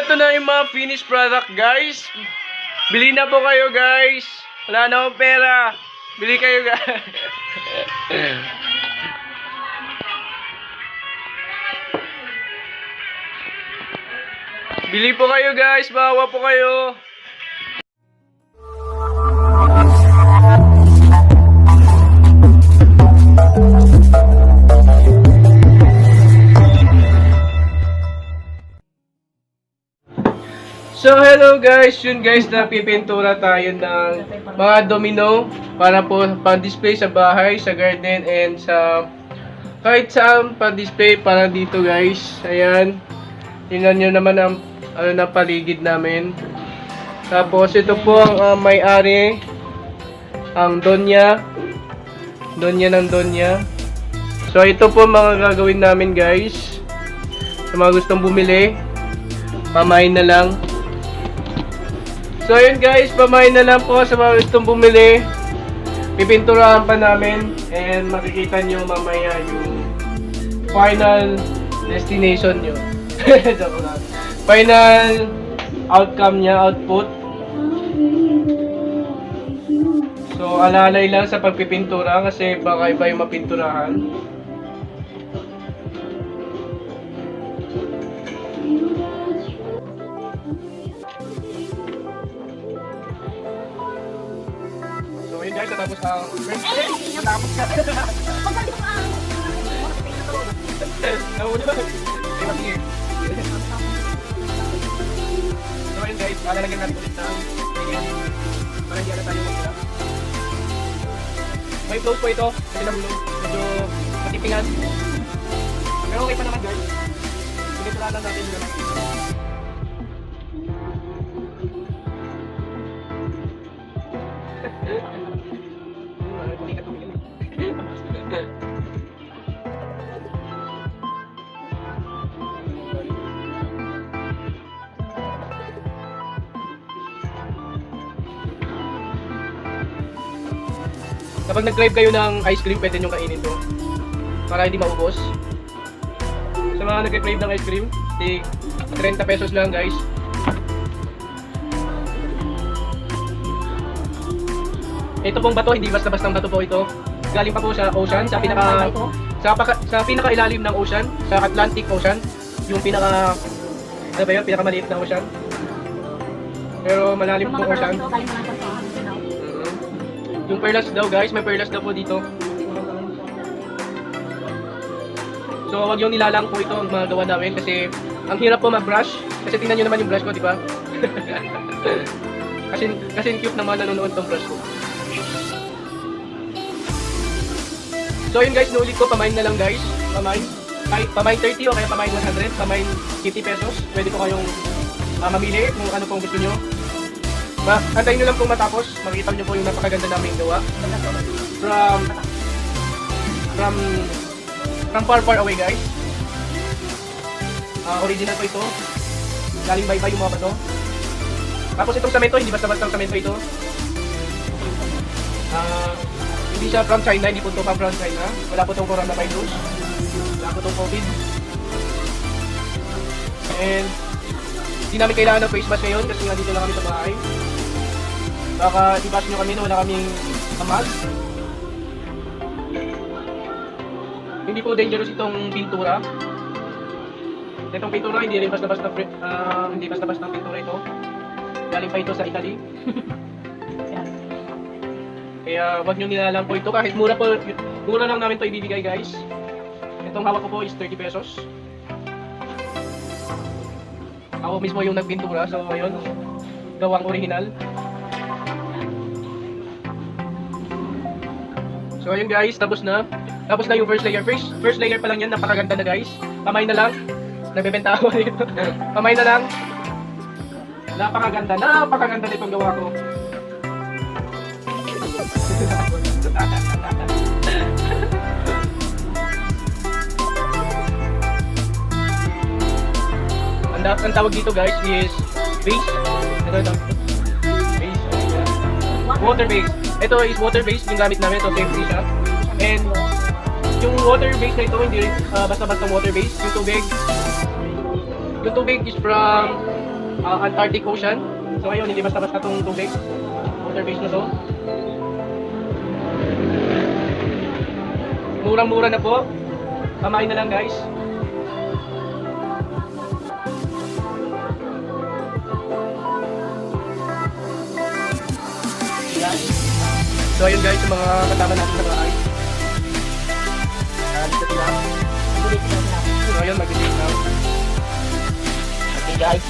eto na yung mga finished product, guys. Bili na po kayo, guys. Wala na akong pera. Bili kayo, guys. Bili po kayo, guys. Bawa po kayo. So hello guys, yun guys, napipintura tayo ng mga domino para po pang-display sa bahay, sa garden, and sa kahit saan pang-display para dito guys. Ayan, tingnan nyo naman ang na paligid namin. Tapos ito po ang may-ari, ang Donya ng Donya. So ito po mga gagawin namin guys. Sa mga gustong bumili, pamain na lang. So yun guys, pamain na lang po sa mga gustong bumili. Pipinturahan pa namin and makikita nyo mamaya yung final destination nyo. Final outcome nya, output. So alalay lang sa pagpipintura kasi baka iba yung mapinturahan. So yun guys, natapos ang first day. Natapos ka. So yun guys, palalagyan natin ulit ng tingin para hindi na tayo mag-hirap. May close po ito, kasi nabulog. Medyo matipingan. Pero okay pa naman guys. Piniturahan lang natin yung naman. Kapag nag-crave kayo ng ice cream, pwede nyo kainin to para hindi maubos. Sa mga nag-crave ng ice cream, 30 pesos lang guys. Ito pong bato, hindi basta-bastang bato po ito. Galing pa po sa ocean, sa pinaka-ilalim ng ocean, sa Atlantic Ocean. Yung ano ba yun? Pinakamaliit na ocean. Pero malalim po ocean. Yung perlas daw guys, may perlas daw po dito. So wag yung nilalang po ito ang magawa namin kasi ang hirap po mag-brush. Kasi tingnan nyo naman yung brush ko, di ba? kasi cute naman nanonood tong brush ko. So yun guys, nulit ko, pamain na lang guys. Pamain 30 o kaya pamain 100, pamain 50 pesos. Pwede po kayong mamili kung ano pong gusto nyo. Antayin nyo lang pong matapos, makikita nyo po yung napakaganda namin gawa. From far away guys. Original po ito. Galing bye-bye yung mga bato. Tapos itong samento, hindi basta-basta samento ito. Hindi siya from China, hindi po ito from China. Wala po itong coronavirus. Wala po itong COVID. And hindi namin kailangan ng face mask ngayon kasi nga dito lang kami sa bahay. Baka i-bash nyo kami na wala kaming mask. Hindi po dangerous itong pintura. Itong pintura hindi rin basta-basta pintura ito. Galing pa ito sa Italy. Kaya wag nyo nilalang po ito. Kahit mura lang namin ito ibibigay guys. Itong hawak ko po is 30 pesos. Ako mismo yung nagpintura, so ayun, gawang original. So ayun guys, tapos na yung first layer. First layer pa lang yan, napakaganda na guys. Pamay na lang, nagbebenta ako dito. Pamay na lang. Napakaganda nitong gawa ko. Ang tawag dito guys is base. Water base. Ito is water base yung gamit namin. Ito safety siya. And yung water base na ito hindi basta-basta water base. Yung tubig Yung tubig is from Antarctic Ocean. So ayun, hindi basta-basta itong tubig. Water base na to. Murang-mura na po. Kamain na lang guys. So ayun guys, yung mga kasama natin sa bahay. Dito sila. So ayun, mag-date now. Okay guys.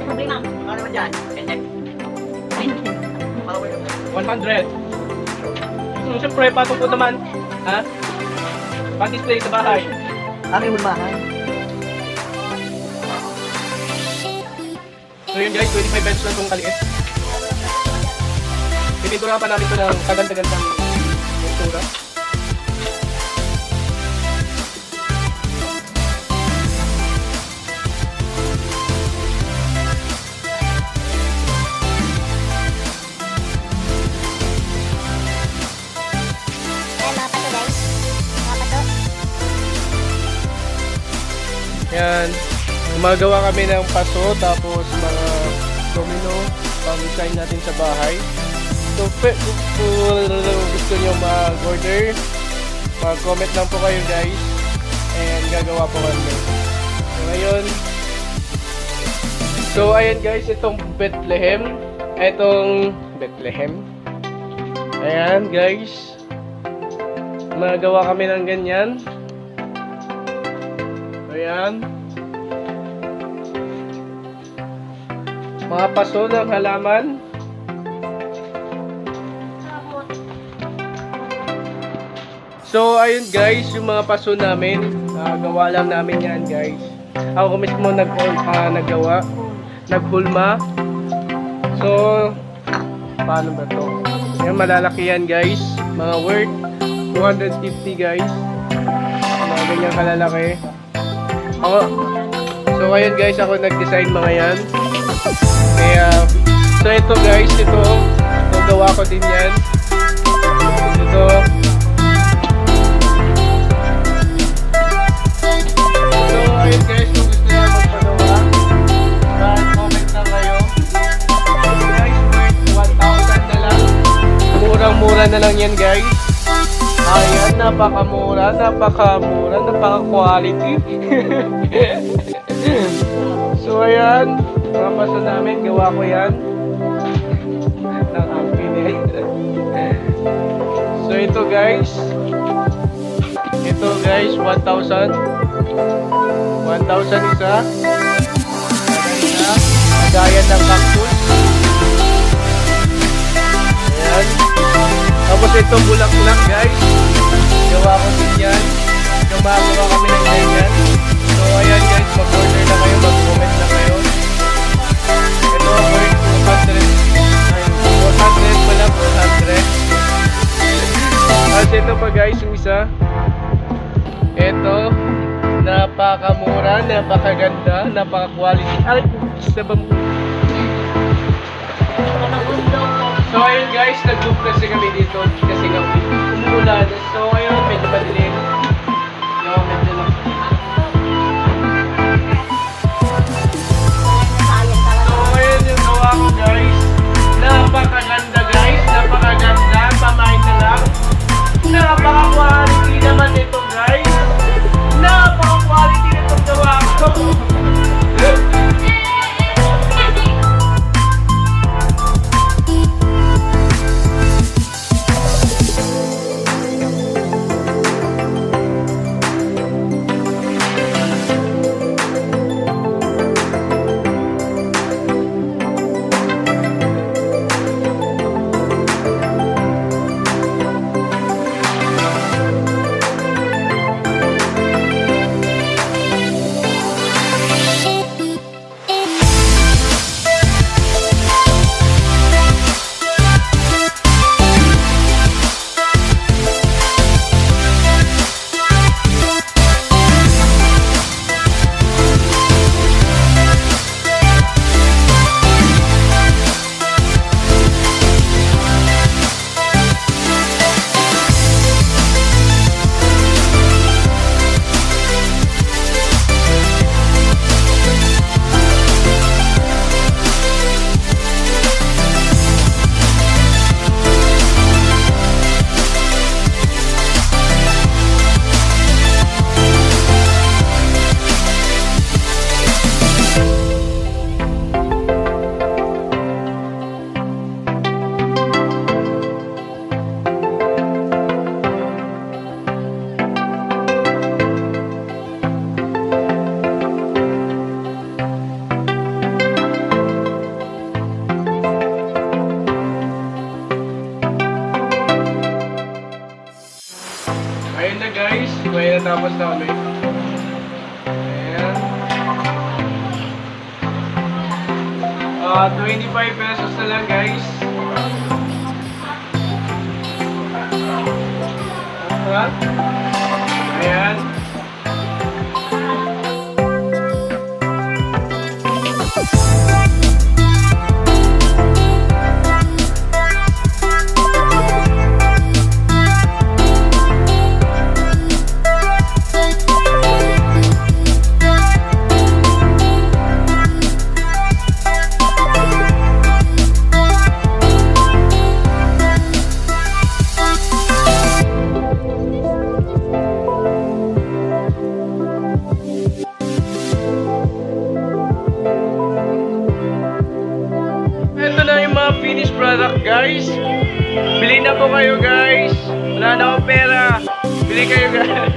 Problema, ano naman dyan? 100. Siyempre, patungkol naman. Ha? Pag-display sa bahay. Aking hulmahan. So yun guys, 25 pesos lang itong kaliit. Pininturahan pa namin ito ng kaganda-gandang pintura. Yan, gumagawa kami ng paso tapos mga domino pang design natin sa bahay. So kung gusto nyo mag-order, mag-comment lang po kayo guys and gagawa po kami. So ngayon, so ayan guys, itong Bethlehem, ayan guys, magawa kami ng ganyan. Ayan. Mga paso ng halaman. So, ayun guys, yung mga paso namin. Gawa lang namin yan guys. Ako mismo naggawa. Naghulma. So, paano ba to? Ayan, malalaki yan guys. Mga worth 250 guys. Mga ganyan kalalaki. So ngayon guys, ako nag-design mga yan. Kaya, so ito guys, ito gawa ko din yan. Ito. So ayun guys, kung gusto nyo magpagawa, comment lang kayo. Guys, worth 1,000 na lang. Murang-mura na lang yan guys. Ayan, napakamura, napaka-quality. So ayan, mga paso namin, gawa ko yan. So ito guys, 1,000. 1,000 isa. Lagayan ng cactus. Ayan. Tapos ito bulaklak guys. Gawa ko din yan. Gumagawa kami ng ganyan. So ayan guys, mag-order na kayo, mag-comment na kayo. Ito worth 400 pala, 400. At ito pa guys, yung isa. Ito, napakamura, napakaganda, napaka-quality. Ay, isa ba mo? So ayun guys, nag-book kasi kami dito kasi nga umuulan. So ayun, medyo madilim. Medyo lang. So ayun yung gawa ko guys. Napakaganda guys, napakaganda. Pamain na lang. Napaka-quality naman ito guys. 25 pesos na lang guys. Ayan. Ito na yung mga finished product guys. Bili na po kayo guys. Wala na akong pera. Bili kayo guys.